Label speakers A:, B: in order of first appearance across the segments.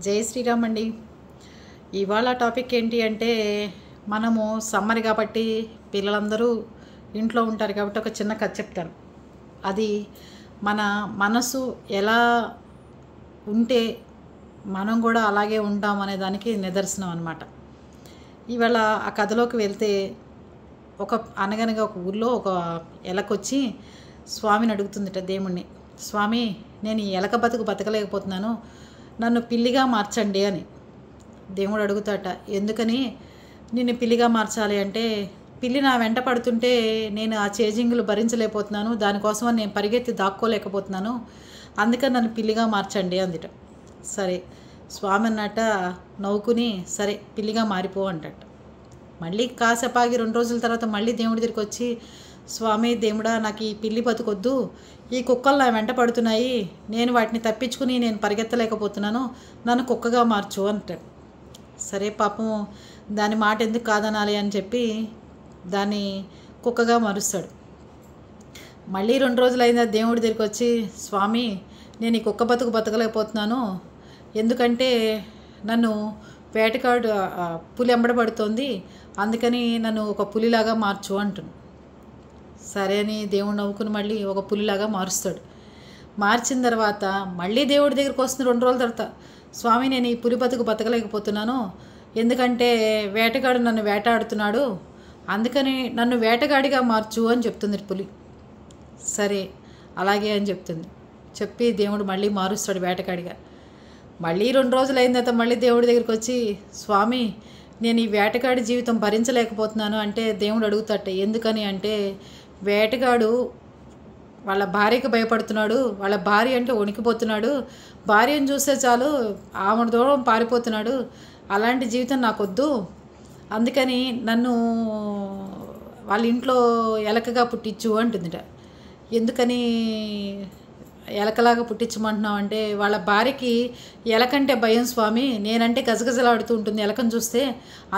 A: జై శ్రీరామ్ అండి. ఇవాళ టాపిక్ ఏంటి అంటే, మనము సమ్మర్ కాబట్టి పిల్లలందరూ ఇంట్లో ఉంటారు కాబట్టి ఒక చిన్న కథ చెప్తాను. అది మన మనసు ఎలా ఉంటే మనం కూడా అలాగే ఉంటాం అనే దానికి నిదర్శనం అన్నమాట. ఇవాళ ఆ కథలోకి వెళ్తే, అనగనగా ఒక ఊర్లో ఒక ఎలకొచ్చి స్వామిని అడుగుతుందట దేవుణ్ణి. స్వామి, నేను ఈ ఎలక బతకలేకపోతున్నాను, నన్ను పిల్లిగా మార్చండి అని. దేవుడు అడుగుతాట, ఎందుకని నిన్ను పిల్లిగా మార్చాలి అంటే, పిల్లి నా వెంట పడుతుంటే నేను ఆ చేజింగ్లు భరించలేకపోతున్నాను, దానికోసమని నేను పరిగెత్తి దాక్కోలేకపోతున్నాను, అందుకని నన్ను పిల్లిగా మార్చండి అందుట. సరే, స్వామి అన్నట్ట నవ్వుకుని, సరే పిల్లిగా మారిపో అంటట. మళ్ళీ కాసేపాగి 2 రోజుల తర్వాత మళ్ళీ దేవుడి దగ్గరికి వచ్చి, స్వామి దేవుడా, నాకు ఈ పిల్లి బతుకొద్దు, ఈ కుక్కలు నా వెంట పడుతున్నాయి, నేను వాటిని తప్పించుకుని నేను పరిగెత్తలేకపోతున్నాను, నన్ను కుక్కగా మార్చు అంటాడు. సరే పాపం దాని మాట ఎందుకు కాదనాలి అని చెప్పి దాన్ని కుక్కగా మారుస్తాడు. మళ్ళీ 2 రోజులు అయిందా దేవుడి దగ్గరికి వచ్చి, స్వామి నేను ఈ కుక్క బతకలేకపోతున్నాను, ఎందుకంటే నన్ను వేటగాడు పులి ఎంబడబడుతోంది, అందుకని నన్ను ఒక పులిలాగా మార్చు అంటున్నాను. సరే అని దేవుడు నవ్వుకుని మళ్ళీ ఒక పులిలాగా మారుస్తాడు. మార్చిన తర్వాత మళ్ళీ దేవుడి దగ్గరికి వస్తుంది 2 రోజుల తర్వాత, స్వామి నేను ఈ పులి బతకలేకపోతున్నాను, ఎందుకంటే వేటగాడు నన్ను వేటాడుతున్నాడు, అందుకని నన్ను వేటగాడిగా మార్చు అని చెప్తుంది పులి. సరే అలాగే అని చెప్పి దేవుడు మళ్ళీ మారుస్తాడు వేటగాడిగా. మళ్ళీ 2 రోజులు అయిన తర్వాత మళ్ళీ దేవుడి దగ్గరికి వచ్చి, స్వామి నేను ఈ వేటగాడి జీవితం భరించలేకపోతున్నాను అంటే దేవుడు అడుగుతాట, ఎందుకని అంటే, వేటగాడు వాళ్ళ భార్యకు భయపడుతున్నాడు, వాళ్ళ భార్య అంటే వణికిపోతున్నాడు, భార్యను చూస్తే చాలు ఆమె దూరం పారిపోతున్నాడు, అలాంటి జీవితం నాకొద్దు, అందుకని నన్ను వాళ్ళ ఇంట్లో ఎలకగా పుట్టించు అంటుందిట. ఎందుకని ఎలకలాగా పుట్టించమంటున్నావు అంటే, వాళ్ళ భార్యకి ఎలకంటే భయం స్వామి, నేనంటే గజగజలాడుతూ ఉంటుంది ఎలకను చూస్తే,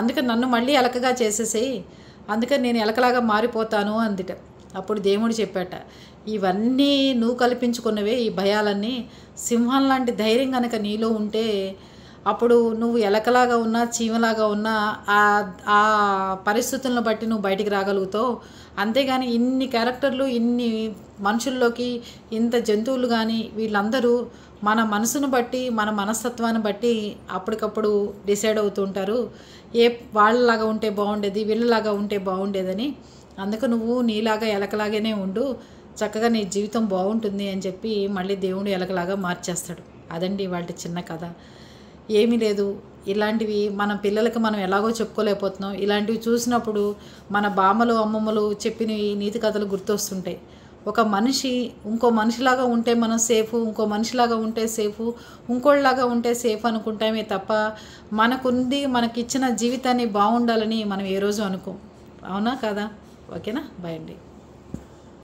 A: అందుకని నన్ను మళ్ళీ ఎలకగా చేసేసేయి, అందుకని నేను ఎలకలాగా మారిపోతాను అందిట. అప్పుడు దేవుడు చెప్పాట, ఇవన్నీ నువ్వు కల్పించుకున్నవే, ఈ భయాలన్నీ, సింహం లాంటి ధైర్యం కనుక నీలో ఉంటే అప్పుడు నువ్వు ఎలకలాగా ఉన్నా చీమలాగా ఉన్నా ఆ పరిస్థితులను బట్టి నువ్వు బయటికి రాగలుగుతావు, అంతేగాని ఇన్ని క్యారెక్టర్లు ఇన్ని మనుషుల్లోకి ఇంత జంతువులు కానీ వీళ్ళందరూ మన మనసును బట్టి మన మనస్తత్వాన్ని బట్టి అప్పటికప్పుడు డిసైడ్ అవుతుంటారు, వాళ్ళలాగా ఉంటే బాగుండేది వీళ్ళలాగా ఉంటే బాగుండేదని, అందుకు నువ్వు నీలాగా ఎలకలాగానే ఉండు, చక్కగా నీ జీవితం బాగుంటుంది అని చెప్పి మళ్ళీ దేవుడు ఎలకలాగా మార్చేస్తాడు. అదండి వాళ్ళ చిన్న కథ. ఏమీ లేదు, ఇలాంటివి మన పిల్లలకి మనం ఎలాగో చెప్పుకోలేకపోతున్నాం, ఇలాంటివి చూసినప్పుడు మన బామ్మలు అమ్మమ్మలు చెప్పిన నీతి కథలు గుర్తొస్తుంటాయి. ఒక మనిషి ఇంకో మనిషిలాగా ఉంటే మనం సేఫ్, ఇంకో మనిషిలాగా ఉంటే సేఫ్, ఇంకోళ్ళలాగా ఉంటే సేఫ్ అనుకుంటామే తప్ప మనకిచ్చిన జీవితాన్ని బాగుండాలని మనం ఏ రోజు అనుకోం. అవునా కదా? ఓకేనా? బాయ్ అండి.